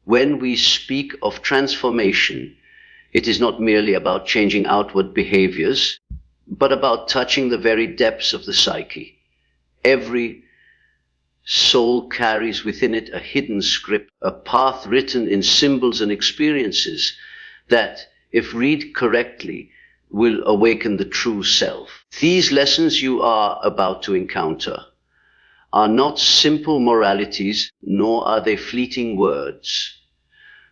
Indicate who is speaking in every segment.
Speaker 1: When we speak of transformation, it is not merely about changing outward behaviors, but about touching the very depths of the psyche. Every soul carries within it a hidden script, a path written in symbols and experiences that, if read correctly, will awaken the true self. These lessons you are about to encounter are not simple moralities, nor are they fleeting words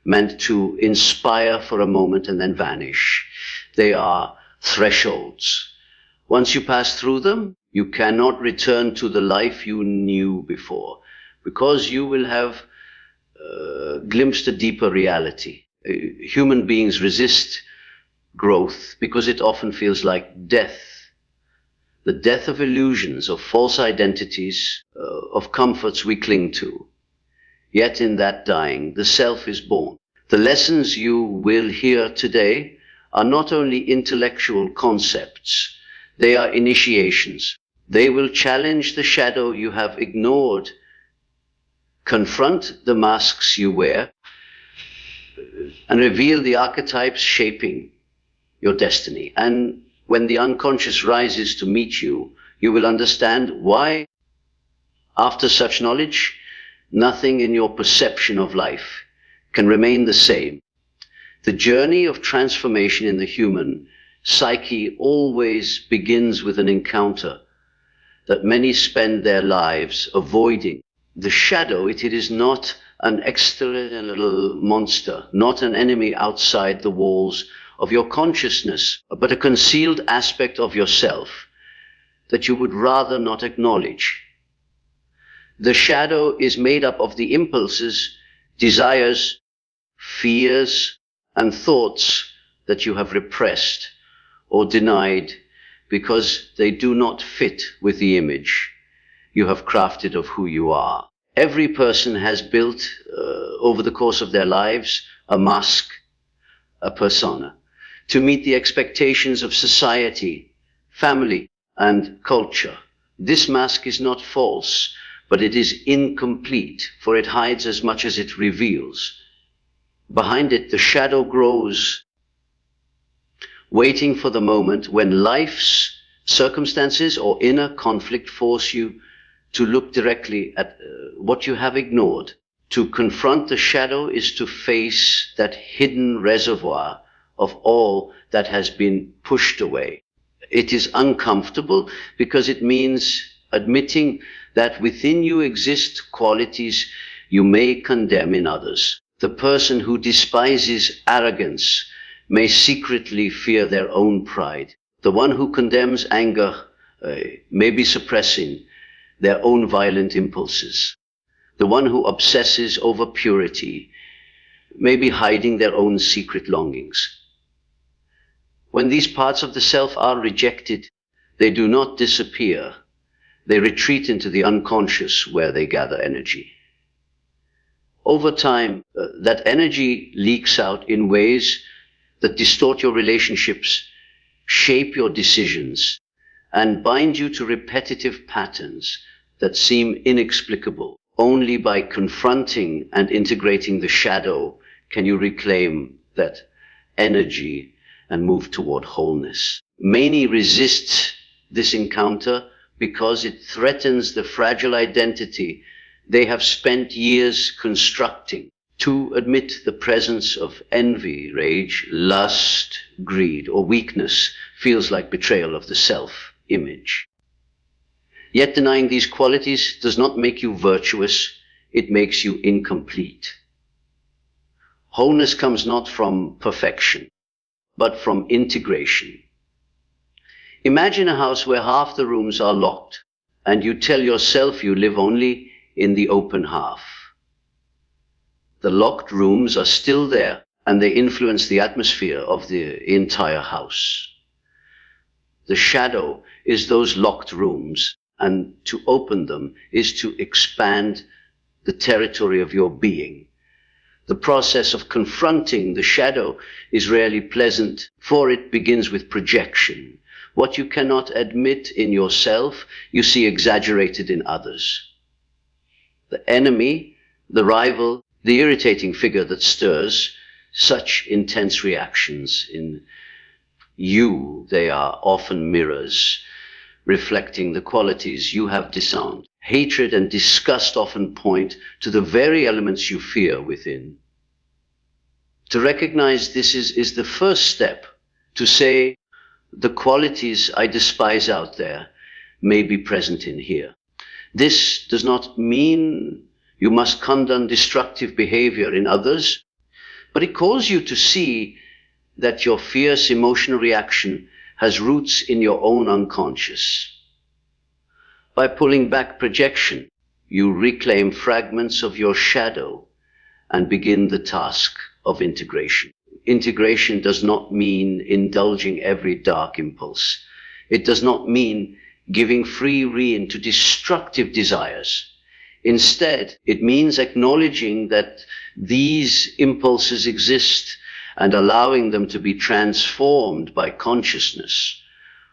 Speaker 1: meant to inspire for a moment and then vanish. They are thresholds. Once you pass through them, you cannot return to the life you knew before, because you will have glimpsed a deeper reality. Human beings resist growth because it often feels like death. The death of illusions, of false identities, of comforts we cling to. Yet in that dying, the self is born. The lessons you will hear today are not only intellectual concepts, they are initiations. They will challenge the shadow you have ignored, confront the masks you wear, and reveal the archetypes shaping your destiny. And when the unconscious rises to meet you, you will understand why, after such knowledge, nothing in your perception of life can remain the same. The journey of transformation in the human psyche always begins with an encounter that many spend their lives avoiding. The shadow, it is not an external monster, not an enemy outside the walls of your consciousness, but a concealed aspect of yourself that you would rather not acknowledge. The shadow is made up of the impulses, desires, fears, and thoughts that you have repressed or denied because they do not fit with the image you have crafted of who you are. Every person has built, over the course of their lives, a mask, a persona, to meet the expectations of society, family, and culture. This mask is not false, but it is incomplete, for it hides as much as it reveals. Behind it, the shadow grows, waiting for the moment when life's circumstances or inner conflict force you to look directly at what you have ignored. To confront the shadow is to face that hidden reservoir of all that has been pushed away. It is uncomfortable because it means admitting that within you exist qualities you may condemn in others. The person who despises arrogance may secretly fear their own pride. The one who condemns anger may be suppressing their own violent impulses. The one who obsesses over purity may be hiding their own secret longings. When these parts of the self are rejected, they do not disappear. They retreat into the unconscious where they gather energy. Over time, that energy leaks out in ways that distort your relationships, shape your decisions, and bind you to repetitive patterns that seem inexplicable. Only by confronting and integrating the shadow can you reclaim that energy and move toward wholeness. Many resist this encounter because it threatens the fragile identity they have spent years constructing. To admit the presence of envy, rage, lust, greed, or weakness feels like betrayal of the self-image. Yet denying these qualities does not make you virtuous, it makes you incomplete. Wholeness comes not from perfection, but from integration. Imagine a house where half the rooms are locked, and you tell yourself you live only in the open half. The locked rooms are still there, and they influence the atmosphere of the entire house. The shadow is those locked rooms, and to open them is to expand the territory of your being. The process of confronting the shadow is rarely pleasant, for it begins with projection. What you cannot admit in yourself, you see exaggerated in others. The enemy, the rival, the irritating figure that stirs such intense reactions in you. They are often mirrors reflecting the qualities you have disarmed. Hatred and disgust often point to the very elements you fear within. To recognize this is the first step to say, the qualities I despise out there may be present in here. This does not mean you must condone destructive behavior in others, but it calls you to see that your fierce emotional reaction has roots in your own unconscious. By pulling back projection, you reclaim fragments of your shadow and begin the task of integration. Integration does not mean indulging every dark impulse. It does not mean giving free rein to destructive desires. Instead, it means acknowledging that these impulses exist and allowing them to be transformed by consciousness.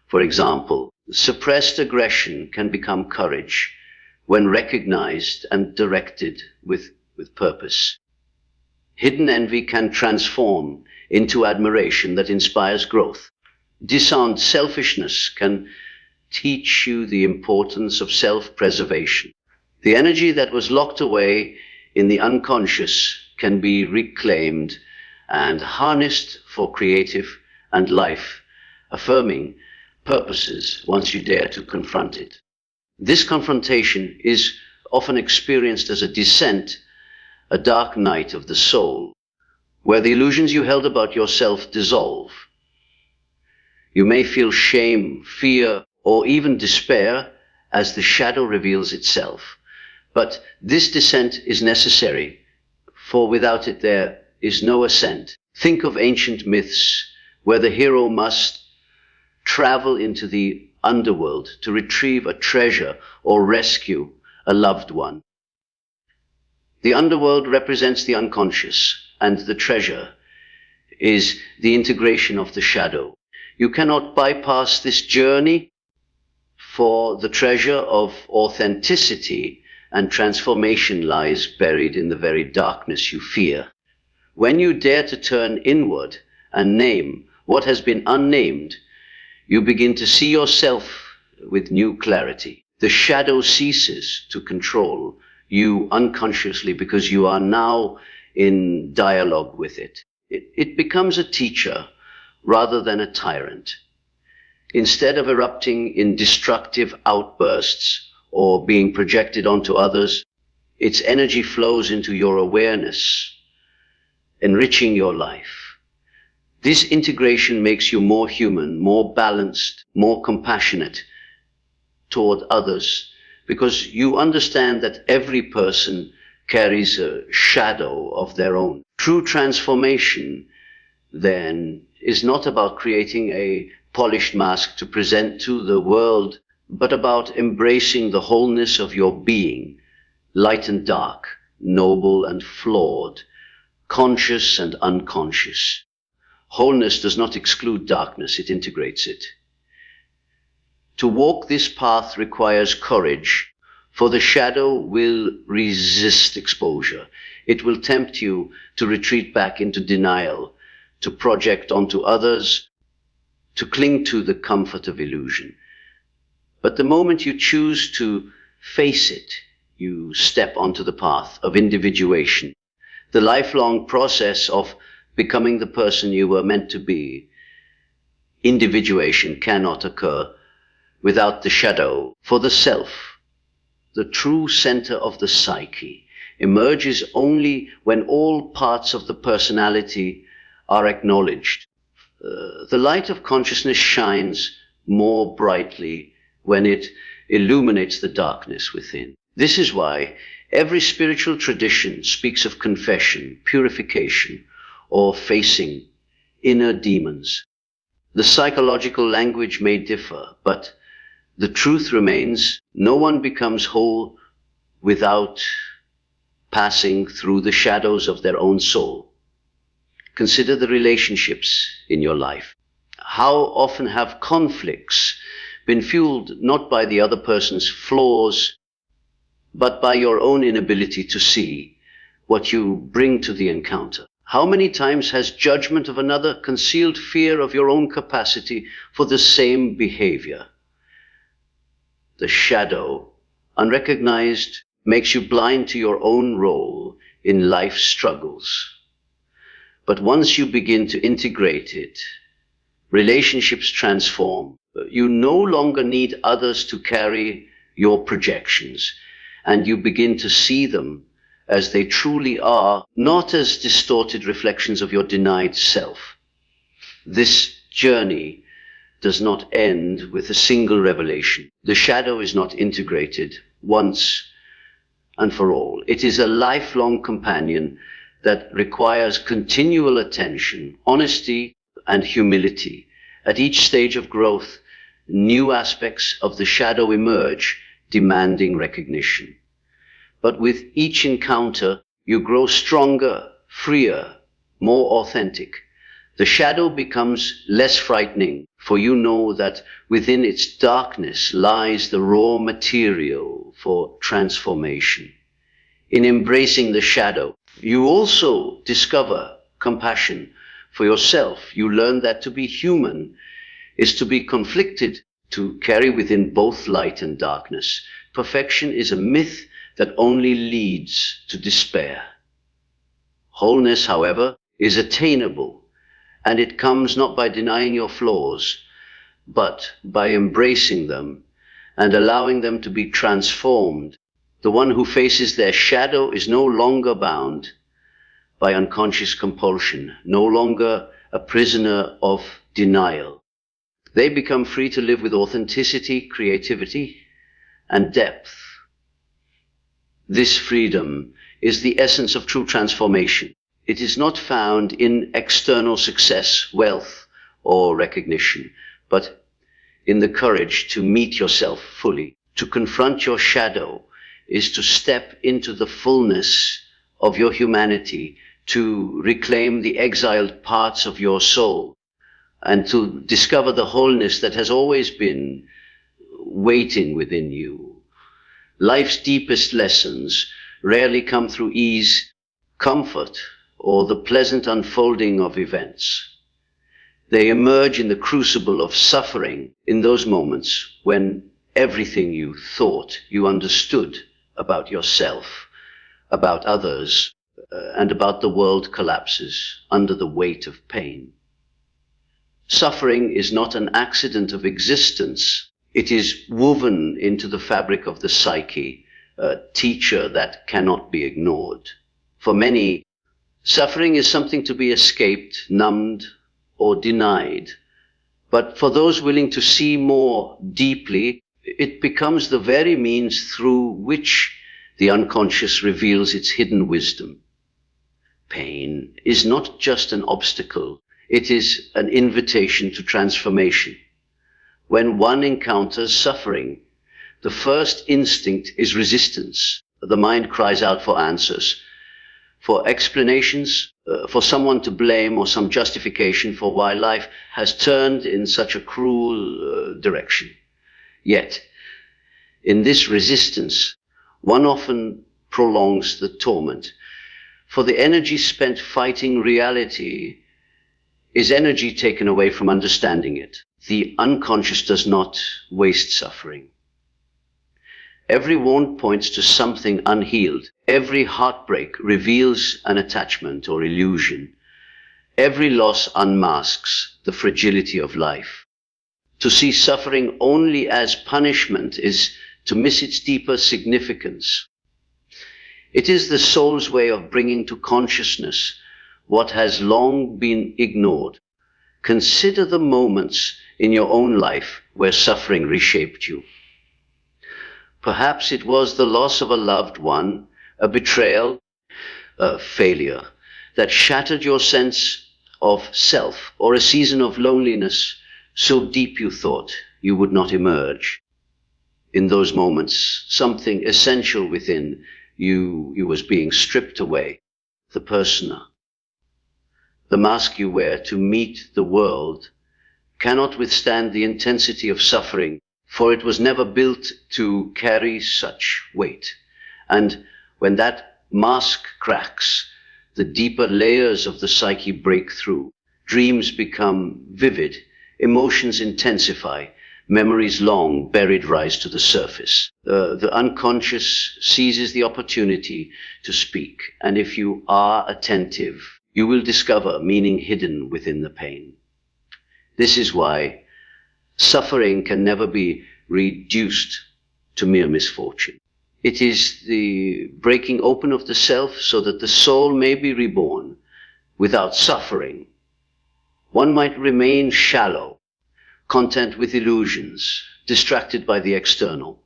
Speaker 1: For example, suppressed aggression can become courage when recognized and directed with purpose. Hidden envy can transform into admiration that inspires growth. Disarmed selfishness can teach you the importance of self-preservation. The energy that was locked away in the unconscious can be reclaimed and harnessed for creative and life-affirming purposes once you dare to confront it. This confrontation is often experienced as a descent, a dark night of the soul, where the illusions you held about yourself dissolve. You may feel shame, fear, or even despair as the shadow reveals itself. But this descent is necessary, for without it there is no ascent. Think of ancient myths where the hero must travel into the underworld to retrieve a treasure or rescue a loved one. The underworld represents the unconscious, and the treasure is the integration of the shadow. You cannot bypass this journey, for the treasure of authenticity and transformation lies buried in the very darkness you fear. When you dare to turn inward and name what has been unnamed, you begin to see yourself with new clarity. The shadow ceases to control you unconsciously because you are now in dialogue with it. It becomes a teacher rather than a tyrant. Instead of erupting in destructive outbursts or being projected onto others, its energy flows into your awareness, enriching your life. This integration makes you more human, more balanced, more compassionate toward others, because you understand that every person carries a shadow of their own. True transformation, then, is not about creating a polished mask to present to the world, but about embracing the wholeness of your being, light and dark, noble and flawed, conscious and unconscious. Wholeness does not exclude darkness, it integrates it. To walk this path requires courage, for the shadow will resist exposure. It will tempt you to retreat back into denial, to project onto others, to cling to the comfort of illusion. But the moment you choose to face it, you step onto the path of individuation, the lifelong process of becoming the person you were meant to be. Individuation cannot occur without the shadow, for the self, the true center of the psyche, emerges only when all parts of the personality are acknowledged. The light of consciousness shines more brightly when it illuminates the darkness within. This is why every spiritual tradition speaks of confession, purification, or facing inner demons. The psychological language may differ, but the truth remains: no one becomes whole without passing through the shadows of their own soul. Consider the relationships in your life. How often have conflicts been fueled not by the other person's flaws, but by your own inability to see what you bring to the encounter? How many times has judgment of another concealed fear of your own capacity for the same behavior? The shadow, unrecognized, makes you blind to your own role in life's struggles. But once you begin to integrate it, relationships transform. You no longer need others to carry your projections, and you begin to see them as they truly are, not as distorted reflections of your denied self. This journey does not end with a single revelation. The shadow is not integrated once and for all. It is a lifelong companion that requires continual attention, honesty, and humility. At each stage of growth, new aspects of the shadow emerge, demanding recognition. But with each encounter, you grow stronger, freer, more authentic. The shadow becomes less frightening, for you know that within its darkness lies the raw material for transformation. In embracing the shadow, you also discover compassion for yourself. You learn that to be human is to be conflicted, to carry within both light and darkness. Perfection is a myth that only leads to despair. Wholeness, however, is attainable, and it comes not by denying your flaws, but by embracing them and allowing them to be transformed. The one who faces their shadow is no longer bound by unconscious compulsion, no longer a prisoner of denial. They become free to live with authenticity, creativity, and depth. This freedom is the essence of true transformation. It is not found in external success, wealth, or recognition, but in the courage to meet yourself fully. To confront your shadow is to step into the fullness of your humanity, to reclaim the exiled parts of your soul, and to discover the wholeness that has always been waiting within you. Life's deepest lessons rarely come through ease, comfort, or the pleasant unfolding of events. They emerge in the crucible of suffering, in those moments when everything you thought you understood about yourself, about others, and about the world collapses under the weight of pain. Suffering is not an accident of existence. It is woven into the fabric of the psyche, a teacher that cannot be ignored. For many, suffering is something to be escaped, numbed, or denied. But for those willing to see more deeply, it becomes the very means through which the unconscious reveals its hidden wisdom. Pain is not just an obstacle, it is an invitation to transformation. When one encounters suffering, the first instinct is resistance. The mind cries out for answers, for explanations, for someone to blame or some justification for why life has turned in such a cruel direction. Yet, in this resistance, one often prolongs the torment, for the energy spent fighting reality is energy taken away from understanding it. The unconscious does not waste suffering. Every wound points to something unhealed. Every heartbreak reveals an attachment or illusion. Every loss unmasks the fragility of life. To see suffering only as punishment is to miss its deeper significance. It is the soul's way of bringing to consciousness what has long been ignored. Consider the moments in your own life where suffering reshaped you. Perhaps it was the loss of a loved one, a betrayal, a failure that shattered your sense of self, or a season of loneliness so deep you thought you would not emerge. In those moments, something essential within you was being stripped away, the persona. The mask you wear to meet the world cannot withstand the intensity of suffering, for it was never built to carry such weight. And when that mask cracks, the deeper layers of the psyche break through. Dreams become vivid, emotions intensify, memories long buried rise to the surface. The unconscious seizes the opportunity to speak, and if you are attentive, you will discover meaning hidden within the pain. This is why suffering can never be reduced to mere misfortune. It is the breaking open of the self so that the soul may be reborn. Without suffering, one might remain shallow, content with illusions, distracted by the external.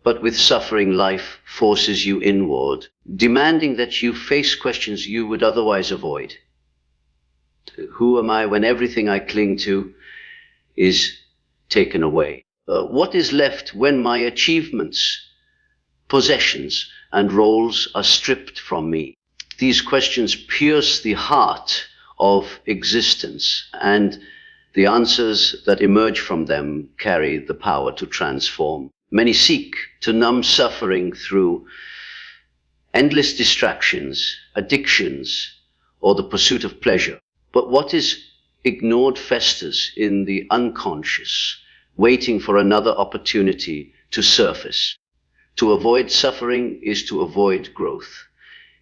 Speaker 1: But with suffering, life forces you inward, demanding that you face questions you would otherwise avoid. Who am I when everything I cling to is taken away? What is left when my achievements, possessions, and roles are stripped from me? These questions pierce the heart of existence, and the answers that emerge from them carry the power to transform. Many seek to numb suffering through endless distractions, addictions, or the pursuit of pleasure. But what is ignored festers in the unconscious, waiting for another opportunity to surface. To avoid suffering is to avoid growth.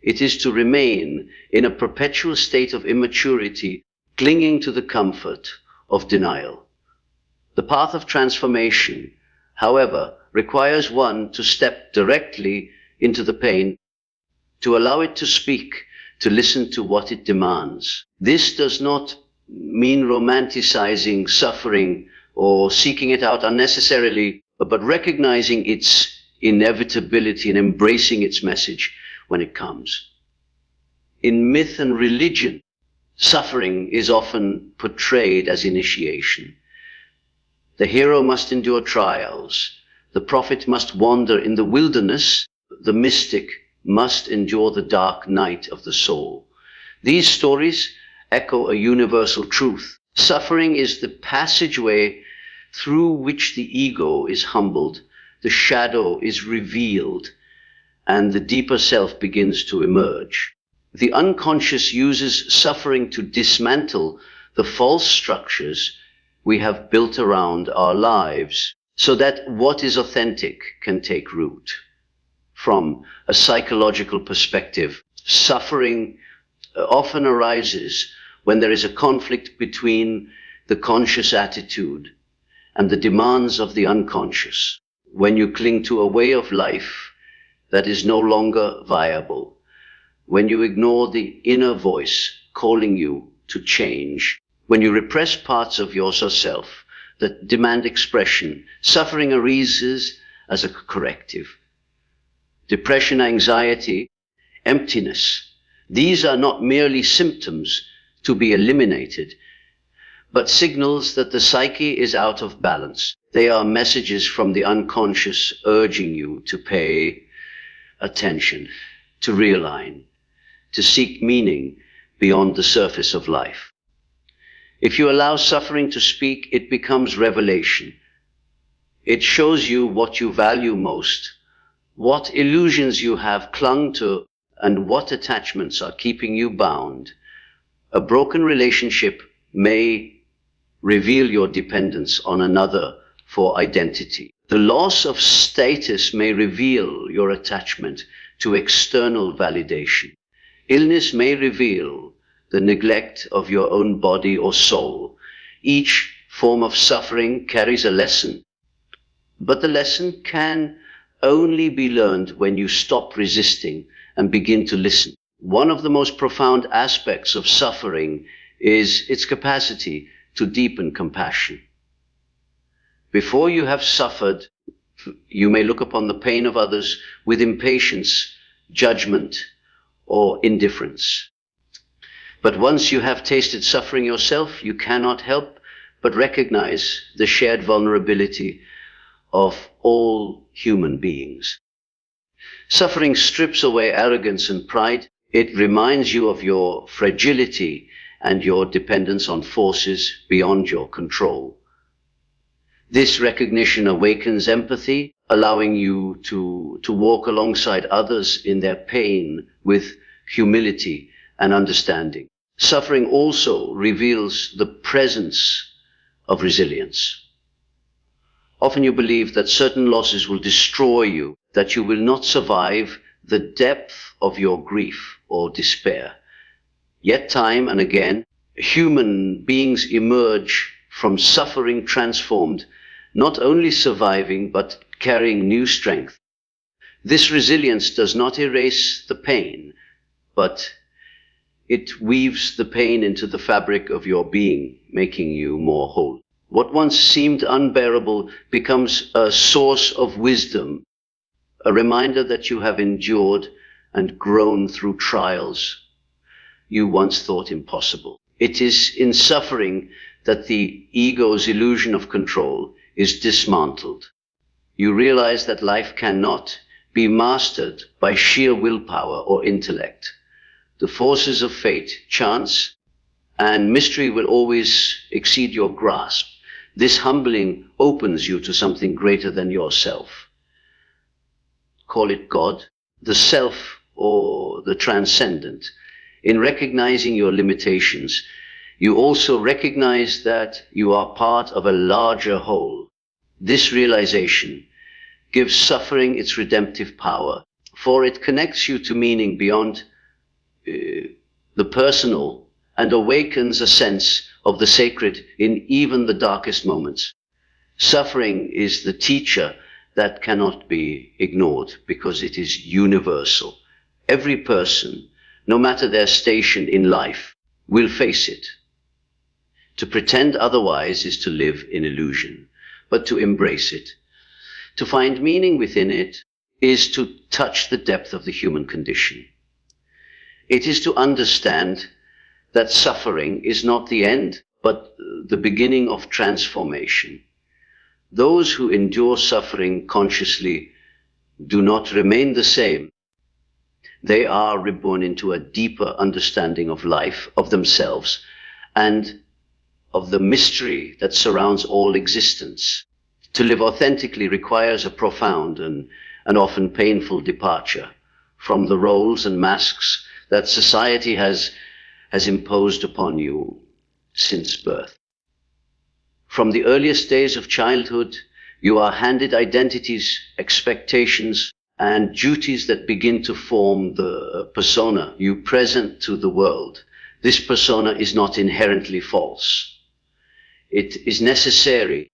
Speaker 1: It is to remain in a perpetual state of immaturity, clinging to the comfort of denial. The path of transformation, however, requires one to step directly into the pain, to allow it to speak, to listen to what it demands. This does not mean romanticizing suffering or seeking it out unnecessarily, but recognizing its inevitability and embracing its message when it comes. In myth and religion, suffering is often portrayed as initiation. The hero must endure trials. The prophet must wander in the wilderness. The mystic must endure the dark night of the soul. These stories echo a universal truth. Suffering is the passageway through which the ego is humbled, the shadow is revealed, and the deeper self begins to emerge. The unconscious uses suffering to dismantle the false structures we have built around our lives, so that what is authentic can take root. From a psychological perspective, suffering often arises when there is a conflict between the conscious attitude and the demands of the unconscious. When you cling to a way of life that is no longer viable, when you ignore the inner voice calling you to change, when you repress parts of yourself that demand expression, suffering arises as a corrective. Depression, anxiety, emptiness, these are not merely symptoms to be eliminated, but signals that the psyche is out of balance. They are messages from the unconscious urging you to pay attention, to realign, to seek meaning beyond the surface of life. If you allow suffering to speak, it becomes revelation. It shows you what you value most, what illusions you have clung to, and what attachments are keeping you bound. A broken relationship may reveal your dependence on another for identity. The loss of status may reveal your attachment to external validation. Illness may reveal the neglect of your own body or soul. Each form of suffering carries a lesson, but the lesson can only be learned when you stop resisting and begin to listen. One of the most profound aspects of suffering is its capacity to deepen compassion. Before you have suffered, you may look upon the pain of others with impatience, judgment, or indifference. But once you have tasted suffering yourself, you cannot help but recognize the shared vulnerability of all human beings. Suffering strips away arrogance and pride. It reminds you of your fragility and your dependence on forces beyond your control. This recognition awakens empathy, allowing you to walk alongside others in their pain with humility and understanding. Suffering also reveals the presence of resilience. Often you believe that certain losses will destroy you, that you will not survive the depth of your grief or despair. Yet time and again, human beings emerge from suffering transformed, not only surviving, but carrying new strength. This resilience does not erase the pain, but it weaves the pain into the fabric of your being, making you more whole. What once seemed unbearable becomes a source of wisdom, a reminder that you have endured and grown through trials you once thought impossible. It is in suffering that the ego's illusion of control is dismantled. You realize that life cannot be mastered by sheer willpower or intellect. The forces of fate, chance, and mystery will always exceed your grasp. This humbling opens you to something greater than yourself. Call it God, the self, or the transcendent. In recognizing your limitations, you also recognize that you are part of a larger whole. This realization gives suffering its redemptive power, for it connects you to meaning beyond the personal and awakens a sense of the sacred in even the darkest moments. Suffering is the teacher that cannot be ignored because it is universal. Every person, no matter their station in life, will face it. To pretend otherwise is to live in illusion, but to embrace it, to find meaning within it, is to touch the depth of the human condition. It is to understand that suffering is not the end, but the beginning of transformation. Those who endure suffering consciously do not remain the same. They are reborn into a deeper understanding of life, of themselves, and of the mystery that surrounds all existence. To live authentically requires a profound and often painful departure from the roles and masks that society has imposed upon you since birth. From the earliest days of childhood, you are handed identities, expectations, and duties that begin to form the persona you present to the world. This persona is not inherently false. It is necessary,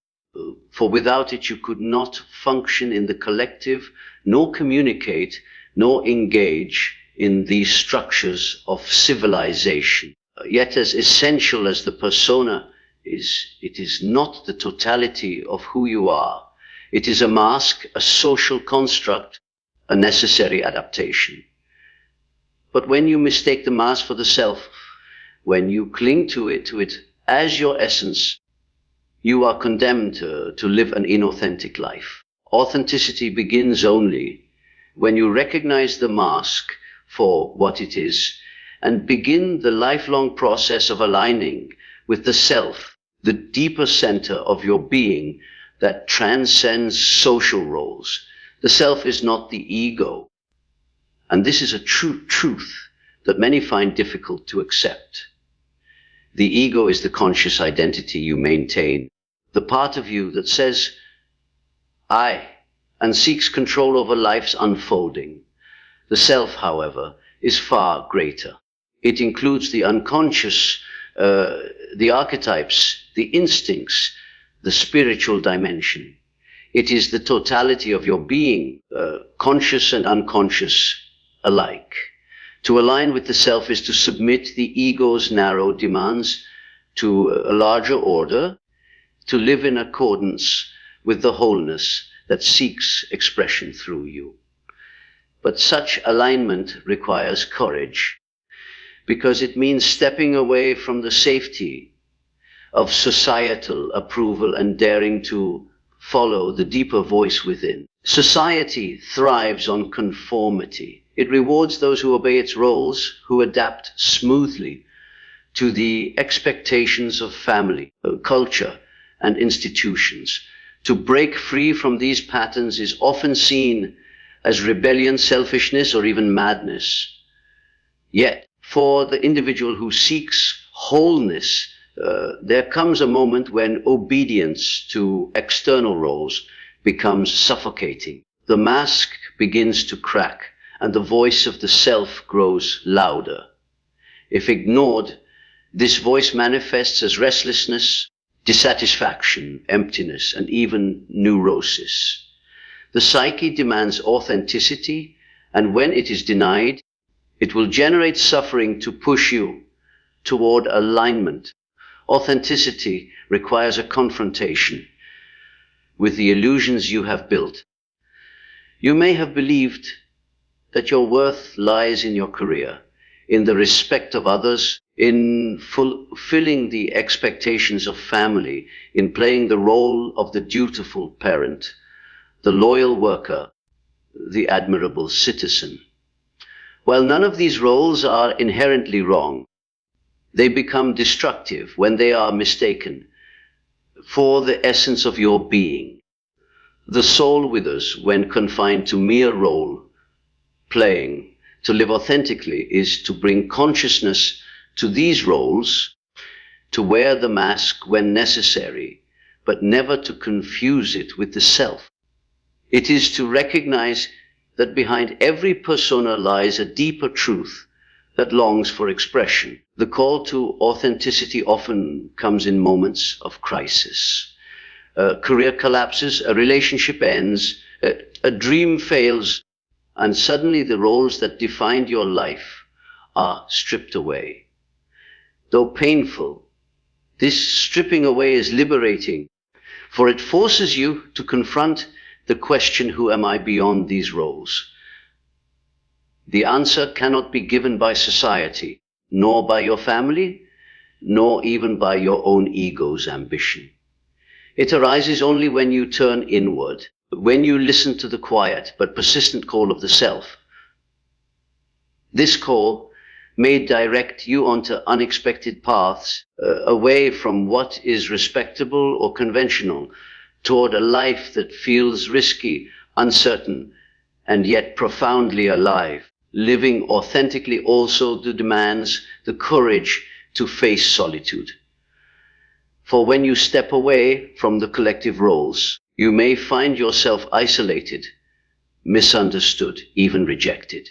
Speaker 1: for without it you could not function in the collective, nor communicate, nor engage in these structures of civilization. Yet as essential as the persona is, it is not the totality of who you are. It is a mask, a social construct, a necessary adaptation. But when you mistake the mask for the self, when you cling to it as your essence, you are condemned to live an inauthentic life. Authenticity begins only when you recognize the mask for what it is and begin the lifelong process of aligning with the self, the deeper center of your being that transcends social roles. The self is not the ego. And this is a true truth that many find difficult to accept. The ego is the conscious identity you maintain, the part of you that says, I, and seeks control over life's unfolding. The self, however, is far greater. It includes the unconscious, the archetypes, the instincts, the spiritual dimension. It is the totality of your being, conscious and unconscious alike. To align with the self is to submit the ego's narrow demands to a larger order, to live in accordance with the wholeness that seeks expression through you. But such alignment requires courage, because it means stepping away from the safety of societal approval and daring to follow the deeper voice within. Society thrives on conformity. It rewards those who obey its roles, who adapt smoothly to the expectations of family, culture, and institutions. To break free from these patterns is often seen as rebellion, selfishness, or even madness. Yet, for the individual who seeks wholeness, there comes a moment when obedience to external roles becomes suffocating. The mask begins to crack, and the voice of the self grows louder. If ignored, this voice manifests as restlessness, dissatisfaction, emptiness, and even neurosis. The psyche demands authenticity, and when it is denied, it will generate suffering to push you toward alignment. Authenticity requires a confrontation with the illusions you have built. You may have believed that your worth lies in your career, in the respect of others, in fulfilling the expectations of family, in playing the role of the dutiful parent, the loyal worker, the admirable citizen. While none of these roles are inherently wrong, they become destructive when they are mistaken for the essence of your being. The soul withers when confined to mere role playing. To live authentically is to bring consciousness to these roles, to wear the mask when necessary, but never to confuse it with the self. It is to recognize that behind every persona lies a deeper truth that longs for expression. The call to authenticity often comes in moments of crisis. A career collapses, a relationship ends, a dream fails, and suddenly the roles that defined your life are stripped away. Though painful, this stripping away is liberating, for it forces you to confront the question, who am I beyond these roles? The answer cannot be given by society, nor by your family, nor even by your own ego's ambition. It arises only when you turn inward, when you listen to the quiet but persistent call of the self. This call may direct you onto unexpected paths, away from what is respectable or conventional, toward a life that feels risky, uncertain, and yet profoundly alive. Living authentically also demands the courage to face solitude. For when you step away from the collective roles, you may find yourself isolated, misunderstood, even rejected.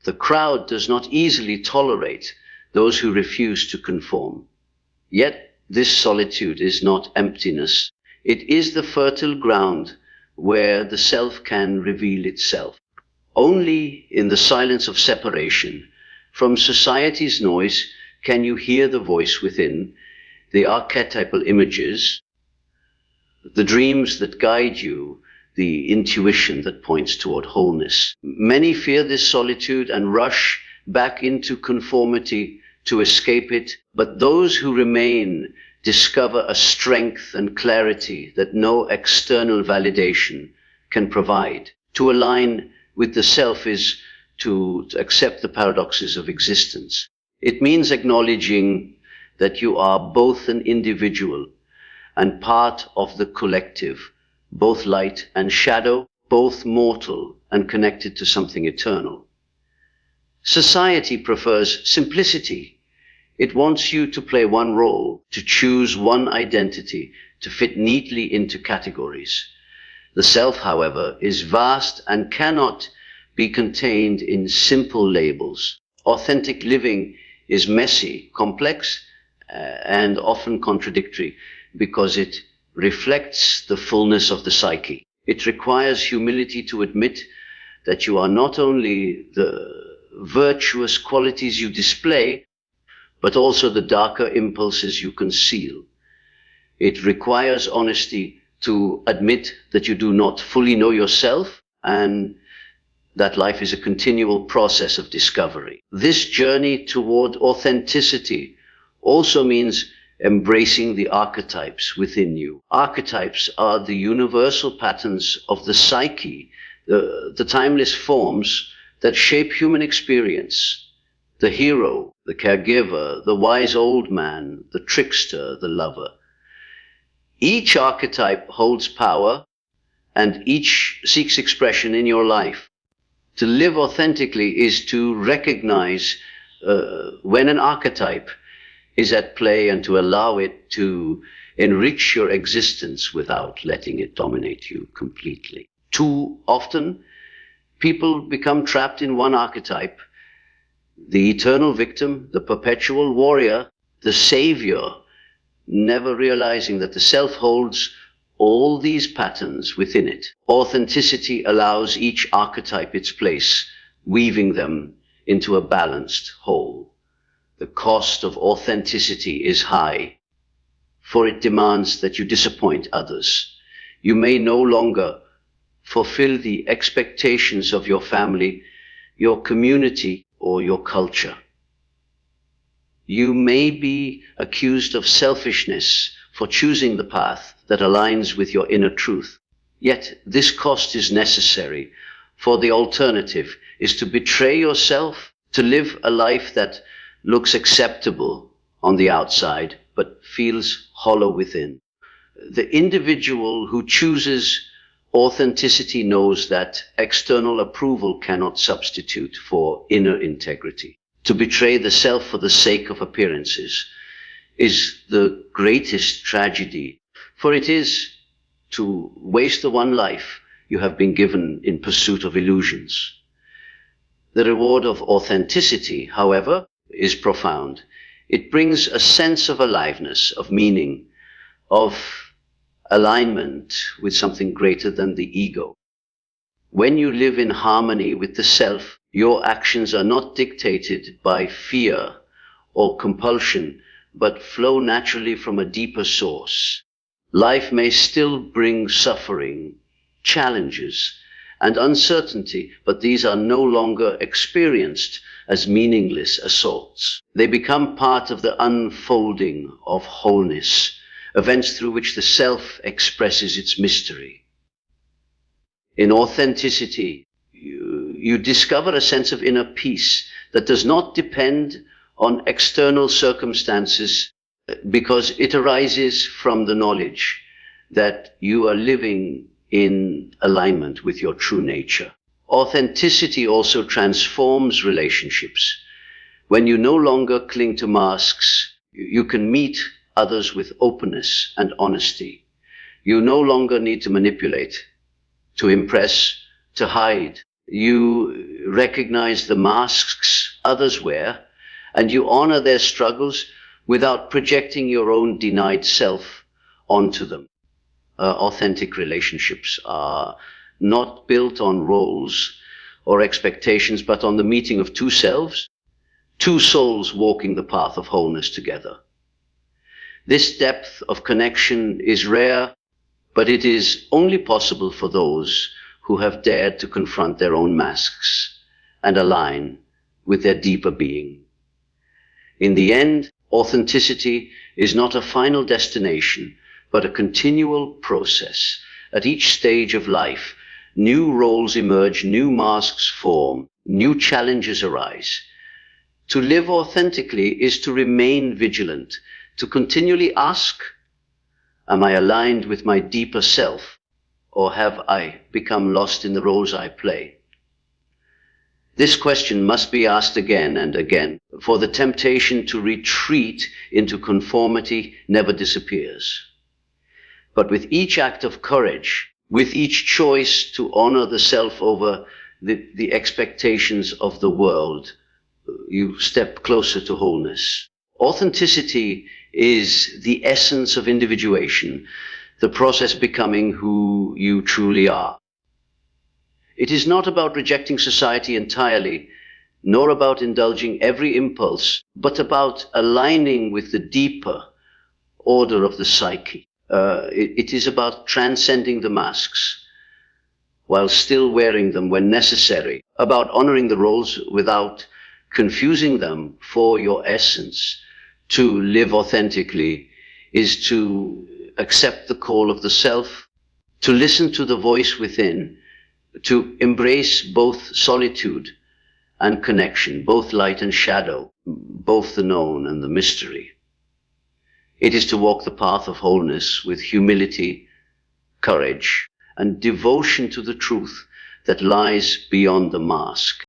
Speaker 1: The crowd does not easily tolerate those who refuse to conform. Yet this solitude is not emptiness. It is the fertile ground where the self can reveal itself. Only in the silence of separation from society's noise can you hear the voice within, the archetypal images, the dreams that guide you, the intuition that points toward wholeness. Many fear this solitude and rush back into conformity to escape it, but those who remain discover a strength and clarity that no external validation can provide. To align with the self is to accept the paradoxes of existence. It means acknowledging that you are both an individual and part of the collective, both light and shadow, both mortal and connected to something eternal. Society prefers simplicity. It wants you to play one role, to choose one identity, to fit neatly into categories. The self, however, is vast and cannot be contained in simple labels. Authentic living is messy, complex, and often contradictory because it reflects the fullness of the psyche. It requires humility to admit that you are not only the virtuous qualities you display, but also the darker impulses you conceal. It requires honesty to admit that you do not fully know yourself and that life is a continual process of discovery. This journey toward authenticity also means embracing the archetypes within you. Archetypes are the universal patterns of the psyche, the timeless forms that shape human experience. The hero, the caregiver, the wise old man, the trickster, the lover. Each archetype holds power, and each seeks expression in your life. To live authentically is to recognize when an archetype is at play and to allow it to enrich your existence without letting it dominate you completely. Too often, people become trapped in one archetype: the eternal victim, the perpetual warrior, the savior, never realizing that the self holds all these patterns within it. Authenticity allows each archetype its place, weaving them into a balanced whole. The cost of authenticity is high, for it demands that you disappoint others. You may no longer fulfill the expectations of your family, your community, or your culture. You may be accused of selfishness for choosing the path that aligns with your inner truth. Yet this cost is necessary, for the alternative is to betray yourself, to live a life that looks acceptable on the outside, but feels hollow within. The individual who chooses authenticity knows that external approval cannot substitute for inner integrity. To betray the self for the sake of appearances is the greatest tragedy, for it is to waste the one life you have been given in pursuit of illusions. The reward of authenticity, however, is profound. It brings a sense of aliveness, of meaning, of alignment with something greater than the ego. When you live in harmony with the self, your actions are not dictated by fear or compulsion, but flow naturally from a deeper source. Life may still bring suffering, challenges, and uncertainty, but these are no longer experienced as meaningless assaults. They become part of the unfolding of wholeness, events through which the self expresses its mystery. In authenticity, you discover a sense of inner peace that does not depend on external circumstances, because it arises from the knowledge that you are living in alignment with your true nature. Authenticity also transforms relationships. When you no longer cling to masks, you can meet others with openness and honesty. You no longer need to manipulate, to impress, to hide. You recognize the masks others wear, and you honor their struggles without projecting your own denied self onto them. Authentic relationships are not built on roles or expectations, but on the meeting of two selves, two souls walking the path of wholeness together. This depth of connection is rare, but it is only possible for those who have dared to confront their own masks and align with their deeper being. In the end, authenticity is not a final destination, but a continual process. At each stage of life, new roles emerge, new masks form, new challenges arise. To live authentically is to remain vigilant, to continually ask, am I aligned with my deeper self, or have I become lost in the roles I play? This question must be asked again and again, for the temptation to retreat into conformity never disappears. But with each act of courage, with each choice to honor the self over the expectations of the world, you step closer to wholeness. Authenticity is the essence of individuation, the process becoming who you truly are. It is not about rejecting society entirely, nor about indulging every impulse, but about aligning with the deeper order of the psyche. It is about transcending the masks while still wearing them when necessary, about honoring the roles without confusing them for your essence. To live authentically is to accept the call of the self, to listen to the voice within, to embrace both solitude and connection, both light and shadow, both the known and the mystery. It is to walk the path of wholeness with humility, courage, and devotion to the truth that lies beyond the mask.